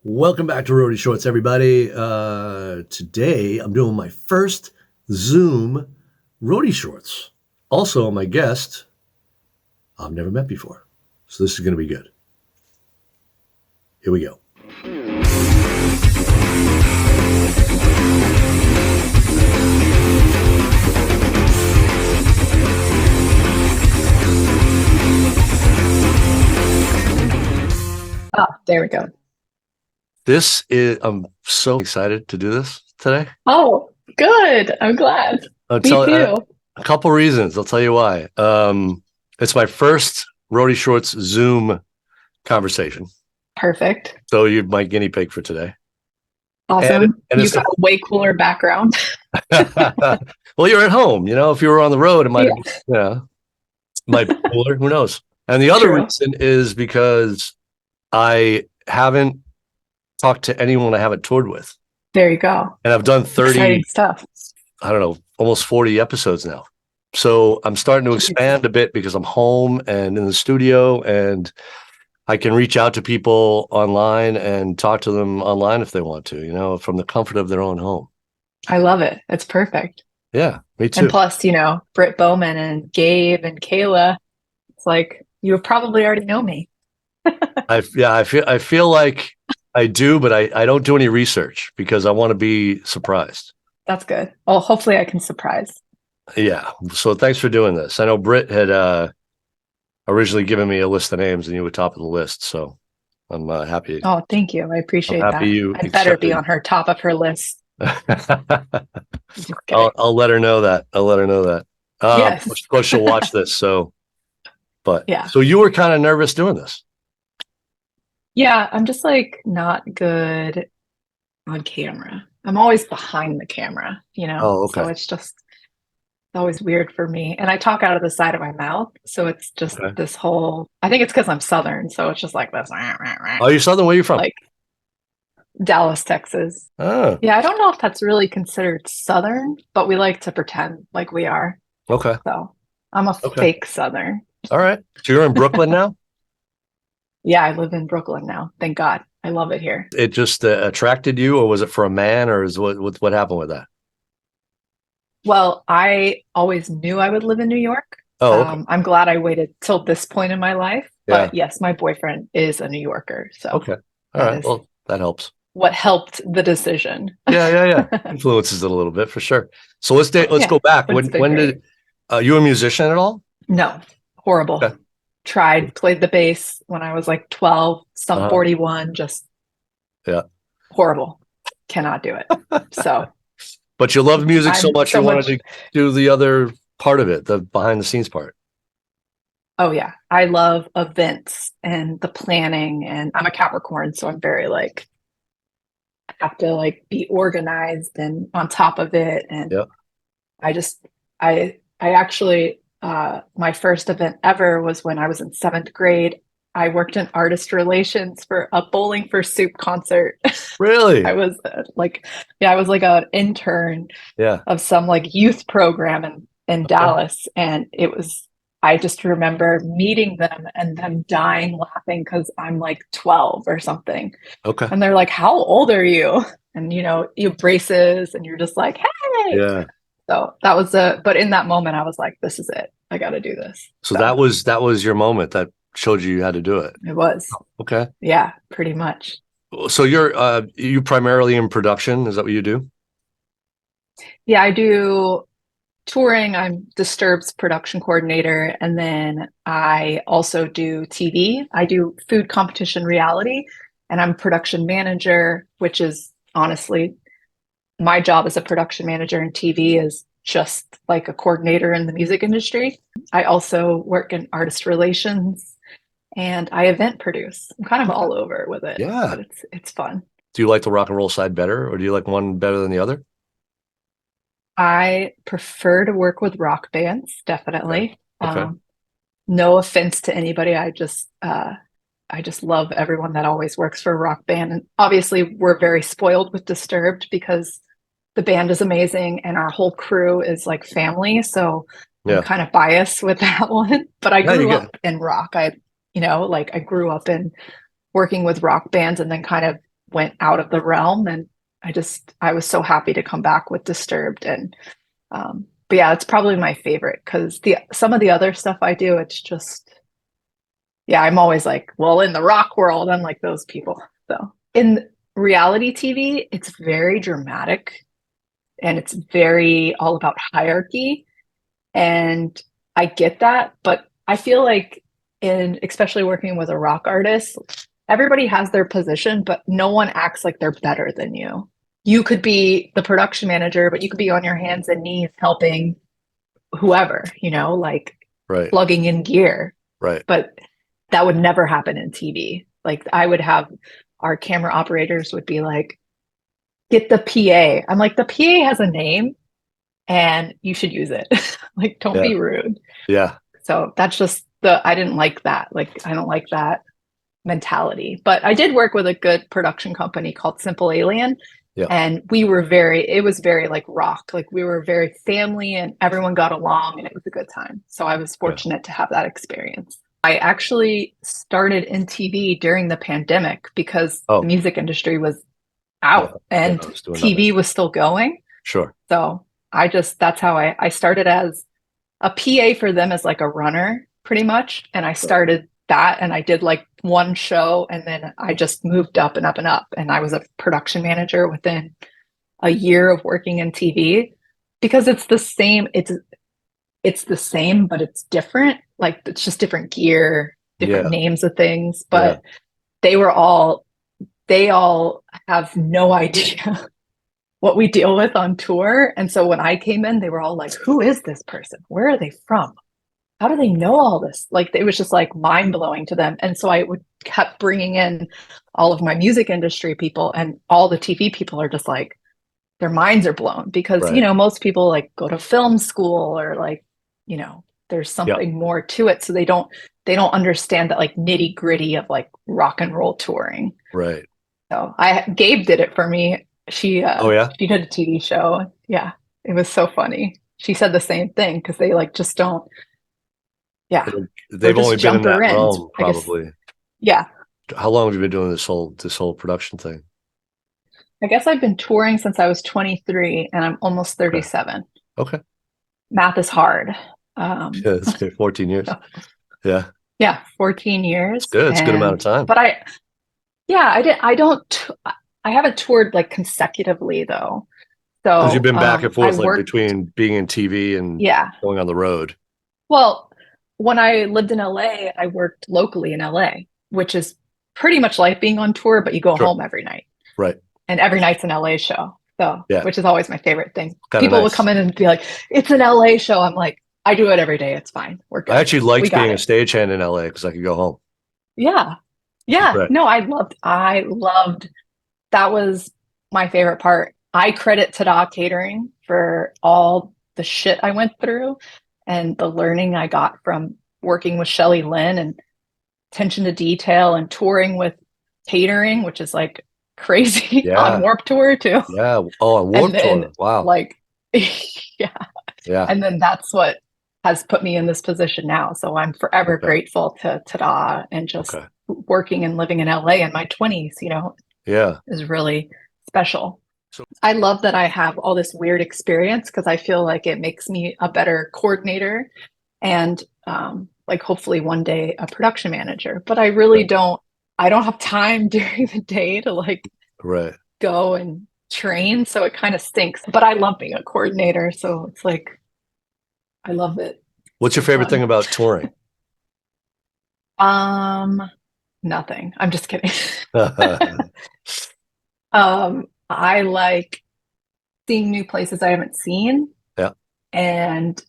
Welcome back to Roadie Shorts, everybody. Today, I'm doing my first Zoom Roadie Shorts. Also, my guest, I've never met before. So this is going to be good. Here we go. Oh, there we go. I'm so excited to do this today. Oh, good. I'm glad. I'll Me tell too. a couple reasons. I'll tell you why. It's my first Roadie Shorts Zoom conversation. Perfect. So you're my guinea pig for today. Awesome. And You it's got a way cooler background. well, you're at home. If you were on the road, it might have, Yeah. might be cooler. Who knows? And the other True. reason is because I haven't talked to anyone I haven't toured with. There you go. And I've done 30, exciting stuff. I don't know, almost 40 episodes now. So I'm starting to expand a bit because I'm home and in the studio, and I can reach out to people online and talk to them online if they want to, from the comfort of their own home. I love it. It's perfect. Yeah, me too. And plus, Britt Bowman and Gabe and Kayla, it's like you probably already know me. I feel like I do, but I don't do any research because I want to be surprised. That's good. Well, hopefully I can surprise. Yeah. So thanks for doing this. I know Britt had originally given me a list of names and you were top of the list. So I'm happy. Oh, thank you. I appreciate that. I better be on her top of her list. I'll let her know that. Yes. Of course she'll watch this. So yeah. You were kind of nervous doing this. Yeah, I'm just like not good on camera. I'm always behind the camera, Oh, okay. So it's always weird for me. And I talk out of the side of my mouth. So it's just this whole, I think it's because I'm Southern. So it's just like this. Oh, you're Southern? Where are you from? Like Dallas, Texas. Oh. Yeah, I don't know if that's really considered Southern, but we like to pretend like we are. Okay. So I'm a fake Southern. All right. So you're in Brooklyn now? Yeah, I live in Brooklyn now. Thank God. I love it here. It just attracted you, or was it for a man, or what happened with that? Well, I always knew I would live in New York. Oh, okay. I'm glad I waited till this point in my life. Yeah. But yes, my boyfriend is a New Yorker. So okay. All right. Well, that helps. What helped the decision? Yeah. Influences it a little bit for sure. So let's go back. When did you a musician at all? No, horrible. Okay. Played the bass when I was like 12, 41, just horrible. Cannot do it. So but you loved music so much you wanted to do the other part of it, the behind the scenes part. Oh yeah. I love events and the planning, and I'm a Capricorn, so I'm very like have to be organized and on top of it. And I actually my first event ever was when I was in 7th grade. I worked in artist relations for a Bowling for Soup concert. Really? I was I was like an intern of some youth program in Dallas. And I just remember meeting them and them dying laughing because I'm like 12 or something. Okay. And they're like, how old are you? And you have braces and you're just like, hey. Yeah. So that was but in that moment I was like, this is it. I got to do this. So that was your moment that showed you how to do it. It was. Okay. Yeah, pretty much. So you're you primarily in production? Is that what you do? Yeah, I do touring. I'm Disturbed's production coordinator. And then I also do TV. I do food competition reality, and I'm production manager, which is honestly my job as a production manager in TV is just like a coordinator in the music industry. I also work in artist relations and I event produce. I'm kind of all over with it. Yeah. But it's fun. Do you like the rock and roll side better, or do you like one better than the other? I prefer to work with rock bands, definitely. Okay. No offense to anybody. I just love everyone that always works for a rock band. And obviously we're very spoiled with Disturbed because the band is amazing and our whole crew is like family. So I'm kind of biased with that one. But I grew up in rock. I grew up in working with rock bands and then kind of went out of the realm. And I was so happy to come back with Disturbed. And but yeah, it's probably my favorite because some of the other stuff I do, it's just, yeah, I'm always like, well, in the rock world, I'm like those people. So in reality TV, it's very dramatic and it's very all about hierarchy. And I get that, but I feel like especially working with a rock artist, everybody has their position, but no one acts like they're better than you. You could be the production manager, but you could be on your hands and knees helping whoever, like Right. plugging in gear. Right. But that would never happen in TV. Like I would have our camera operators would be like, get the PA. I'm like, the PA has a name and you should use it. Like, don't Yeah. be rude. Yeah. So that's just I didn't like that. Like, I don't like that mentality. But I did work with a good production company called Simple Alien. Yeah. And it was very like rock. Like we were very family and everyone got along and it was a good time. So I was fortunate to have that experience. I actually started in TV during the pandemic because the music industry was out and TV was still going. Sure. So that's how I started as a PA for them as like a runner pretty much. And I started that and I did like one show and then I just moved up and up and up. And I was a production manager within a year of working in TV because it's the same. It's the same, but it's different. Like it's just different gear, different names of things. But they all have no idea what we deal with on tour. And so when I came in, they were all like, who is this person? Where are they from? How do they know all this? Like, it was just like mind blowing to them. And so I kept bringing in all of my music industry people and all the TV people are just like, their minds are blown because, most people like go to film school or like, there's something more to it. So they don't understand that like nitty gritty of like rock and roll touring. Right. So Gabe did it for me. She did a TV show. Yeah. It was so funny. She said the same thing because they like just don't. Yeah. They've only been in that realm probably. Yeah. How long have you been doing this whole production thing? I guess I've been touring since I was 23 and I'm almost 37. Okay. Math is hard. It's 14 years. Yeah. Yeah. 14 years. It's good. It's a good amount of time. But I haven't toured like consecutively though. So because you've been back and forth like between being in TV and going on the road. Well, when I lived in LA, I worked locally in LA, which is pretty much like being on tour, but you go home every night. Right. And every night's an LA show. So, which is always my favorite thing. Kinda People would come in and be like, it's an LA show. I'm like, I do it every day. It's fine. We're good. I actually liked being a stagehand in LA because I could go home. Yeah. Yeah. Right. No, I loved, that was my favorite part. I credit Tada Catering for all the shit I went through and the learning I got from working with Shelly Lynn and attention to detail and touring with catering, which is like crazy on Warped Tour too. Yeah. Oh, on Warped Tour. Wow. Like, yeah. And then that's what has put me in this position now. So I'm forever grateful to Tada and just working and living in LA in my 20s, is really special. So I love that I have all this weird experience because I feel like it makes me a better coordinator and like hopefully one day a production manager. But I really don't have time during the day to like go and train. So it kind of stinks. But I love being a coordinator. So it's like I love it. What's your favorite thing about touring? Nothing. I'm just kidding. I like seeing new places I haven't seen. Yeah. And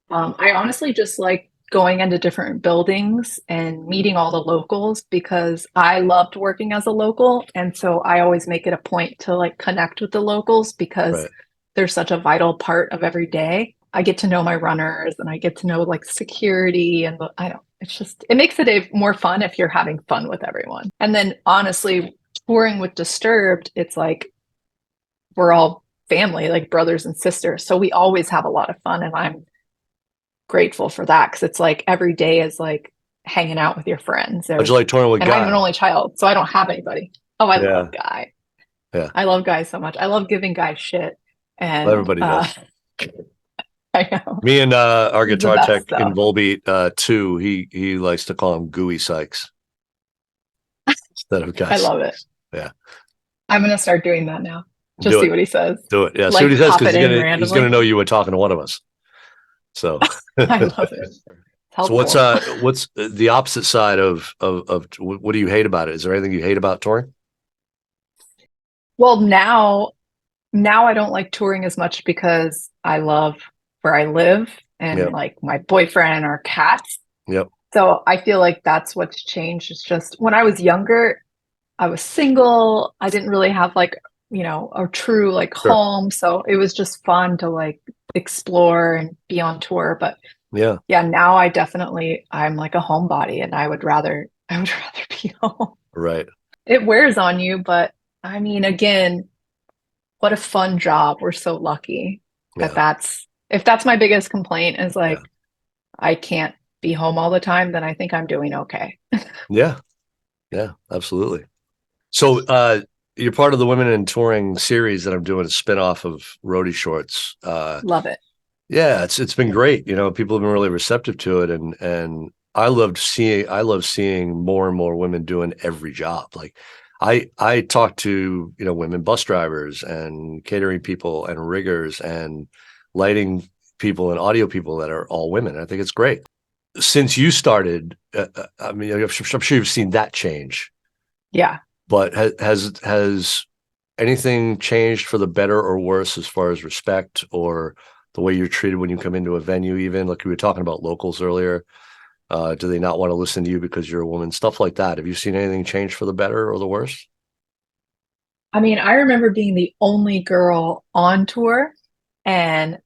I honestly just like going into different buildings and meeting all the locals because I loved working as a local. And so I always make it a point to like connect with the locals because they're such a vital part of every day. I get to know my runners and I get to know like security and it makes the day more fun if you're having fun with everyone. And then honestly, touring with Disturbed, it's like we're all family, like brothers and sisters. So we always have a lot of fun and I'm grateful for that because it's like every day is like hanging out with your friends. How'd you like touring with Guy? And I'm an only child, so I don't have anybody. Oh, I Yeah. love Guy. Yeah. I love Guy so much. I love giving Guy shit. Well, And everybody does. I know. Me and our He's the guitar best tech in though. Volbeat too, he likes to call him Gooey Sykes instead of I guys. love it. Yeah. I'm gonna start doing that now. Just Do see it. what he says. Do it. Yeah. See what Like he says pop because it in he's gonna randomly. know you were talking to one of us. So I love it. It's so helpful. what's the opposite side of what do you hate about it? Is there anything you hate about touring? Well, now I don't like touring as much because I love where I live and Yep. like my boyfriend and our cats. Yep. So I feel like that's what's changed. It's just when I was younger, I was single. I didn't really have like, a true like Sure. home. So it was just fun to like explore and be on tour. But Yeah. yeah, now I'm like a homebody and I would rather be home. Right. It wears on you, but I mean, again, what a fun job. We're so lucky that Yeah. if that's my biggest complaint is Yeah. like I can't be home all the time, then I think I'm doing okay. Yeah. Yeah. Absolutely. So you're part of the Women in Touring series that I'm doing a spin-off of Roadie Shorts. Love it. Yeah, it's been great. You know, people have been really receptive to it, and I love seeing more and more women doing every job. Like I talk to, women bus drivers and catering people and riggers and lighting people and audio people that are all women. I think it's great. Since you started, I mean, I'm sure you've seen that change, Yeah. but has anything changed for the better or worse as far as respect or the way you're treated when you come into a venue? Even like we were talking about locals earlier, do they not want to listen to you because you're a woman? Stuff like that. Have you seen anything change for the better or the worse? I mean, I remember being the only girl on tour and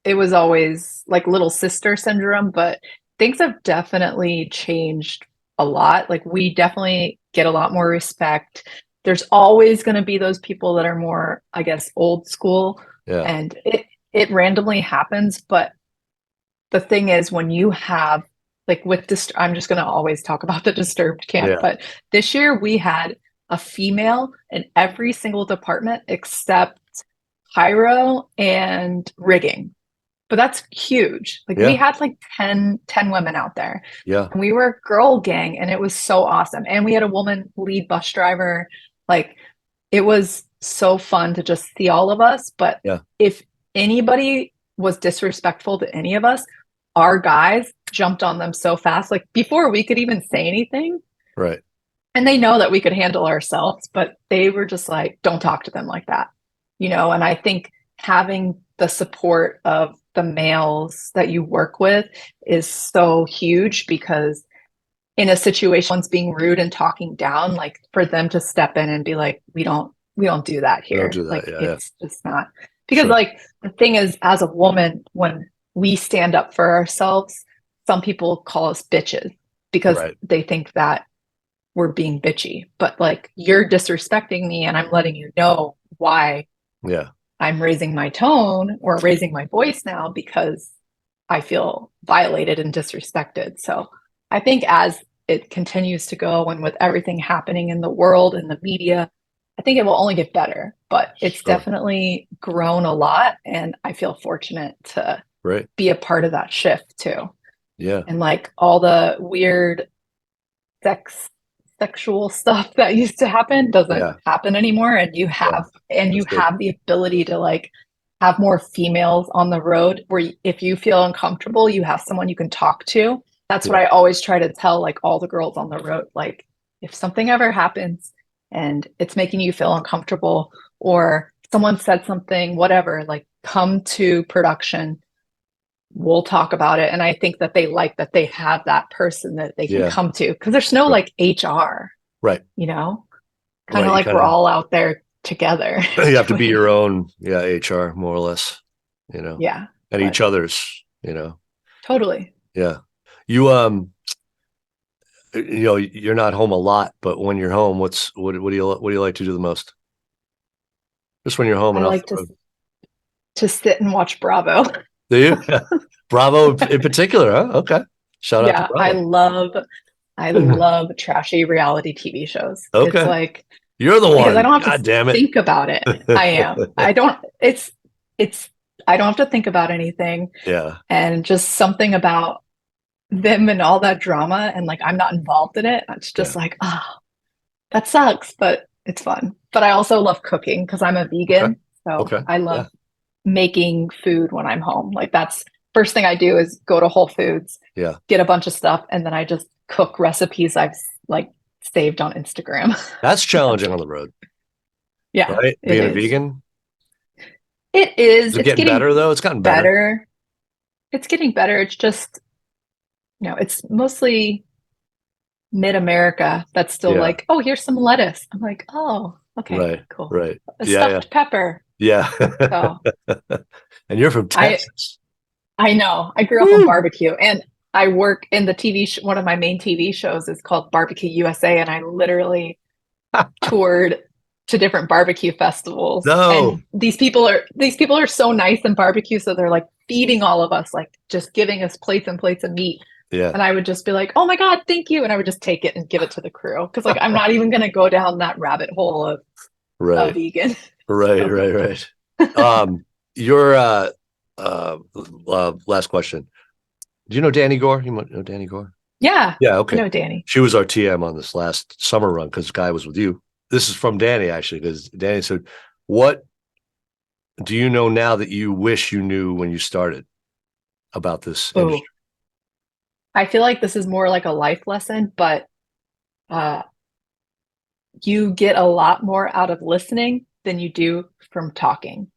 it was always like little sister syndrome, but things have definitely changed a lot. Like we definitely get a lot more respect. There's always going to be those people that are more, I guess, old school, Yeah. and it randomly happens. But the thing is, when you have like with this, I'm just going to always talk about the Disturbed camp, Yeah. but this year we had a female in every single department except pyro and rigging. But that's huge. Like we Yeah. had like ten women out there Yeah. and we were a girl gang and it was so awesome. And we had a woman lead bus driver. Like it was so fun to just see all of us. But Yeah. if anybody was disrespectful to any of us, our guys jumped on them so fast. Like before we could even say anything. Right. And they know that we could handle ourselves, but they were just like, don't talk to them like that. And I think having the support of the males that you work with is so huge because in a situation one's being rude and talking down, like for them to step in and be like, we don't do that We don't here. do that. Like Yeah. Yeah. it's just not because Sure. like the thing is, as a woman, when we stand up for ourselves, some people call us bitches because Right. they think that we're being bitchy, but like you're disrespecting me and I'm letting you know why Yeah. I'm raising my tone or raising my voice now because I feel violated and disrespected. So I think as it continues to go and with everything happening in the world and the media, I think it will only get better, but it's Sure. definitely grown a lot. And I feel fortunate to Right. be a part of that shift too. Yeah. And like all the weird sex sexual stuff that used to happen doesn't Yeah. happen anymore and you Yeah. have and you That's good. have the ability to like have more females on the road where if you feel uncomfortable you have someone you can talk to. That's what Yeah. I always try to tell like all the girls on the road, like if something ever happens and it's making you feel uncomfortable or someone said something whatever, like come to production, we'll talk about it. And I think that they like that they have that person that they can Yeah. come to because there's no Sure. like HR, Right. kind Right. of You like kind we're of all out there together you have to be doing your it. own, yeah, HR more or less, Yeah, and but each other's. totally. Yeah. You you're not home a lot, but when you're home, what do you like to do the most? Just when you're home I and off like the road. to sit and watch Bravo. Do you? Bravo in particular, huh? Okay. Shout out to Yeah, Bravo. I love trashy reality TV shows. It's Okay. like, You're the because I one. don't have God to damn it. think about it. I am. It's, I don't have to think about anything. Yeah. And just something about them and all that drama, and like I'm not involved in it. It's just Yeah. like, oh, that sucks, but it's fun. But I also love cooking because I'm a Okay. vegan. So Okay. I Yeah. love making food when I'm home. Like that's first thing I do is go to Whole Foods, Yeah. get a bunch of stuff, and then I just cook recipes I've like saved on Instagram. That's challenging on the road, Yeah, right? it Being a is. vegan. It is. Is it It's getting getting better though? It's gotten better. better. It's getting better. It's just, it's mostly mid-America that's still Yeah. like, oh, here's some lettuce. I'm like, oh, okay, Right. cool. Right. A Yeah. stuffed pepper. Yeah. So Yeah. And you're from I Texas. I know. I grew up on Woo. barbecue and I work in the one of my main TV shows is called Barbecue USA, and I literally toured to different barbecue festivals. No. And these people are so nice in barbecue, so they're like feeding all of us, like just giving us plates and plates of meat. Yeah. And I would just be like, "Oh my God, thank you!" And I would just take it and give it to the crew because, like, I'm not even going to go down that rabbit hole of a Right. vegan. Right. So, Right. Right. Your last question. Do you know Danny Gore? You might know Danny Gore. yeah, Yeah. I Okay. know Danny. She was our TM on this last summer run because Guy was with you. This is from Danny actually, because Danny said, "What do you know now that you wish you knew when you started about this Oh, industry?" I feel like this is more like a life lesson, but uh, you get a lot more out of listening than you do from talking.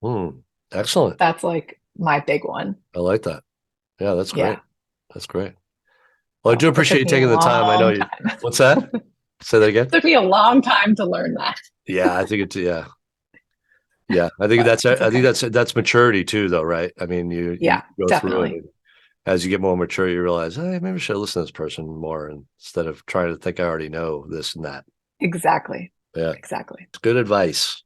Hmm. Excellent. That's like my big one. I like that. Yeah, that's great. Yeah. That's great. Well, I So do it appreciate took you me a taking the time. I know long you. time. What's that? Say that again. Took me a long time to learn that, Yeah, I think it's yeah. Yeah, I think but that's it's I think okay. that's maturity too, though, right? I mean, you Yeah, go through it, definitely. and as you get more mature, you realize, hey, maybe I should listen to this person more instead of trying to think I already know this and that. Exactly. Yeah, Exactly. it's good advice.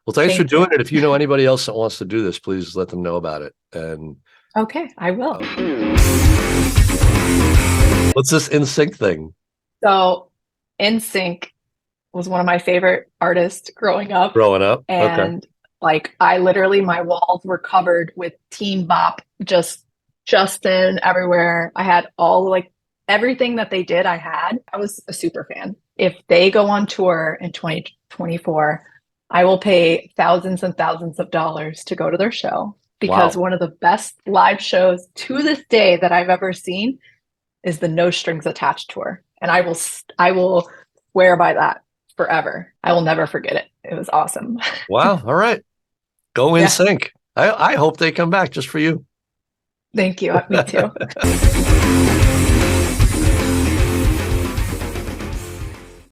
Well, thanks for Thank doing you. it. If you know anybody else that wants to do this, please let them know about it. And Okay, I will. what's this in sync thing? So, NSYNC was one of my favorite artists growing up. Growing up? Okay. And like I literally my walls were covered with Teen Bop, just Justin everywhere. I had all like everything that they did, I had. I was a super fan. If they go on tour in 2024, I will pay thousands and thousands of dollars to go to their show because Wow. one of the best live shows to this day that I've ever seen is the No Strings Attached tour. And I will swear by that forever. I will never forget it. It was awesome. Wow. All right. Go in Yeah. sync. I hope they come back just for you. Thank you. Me too.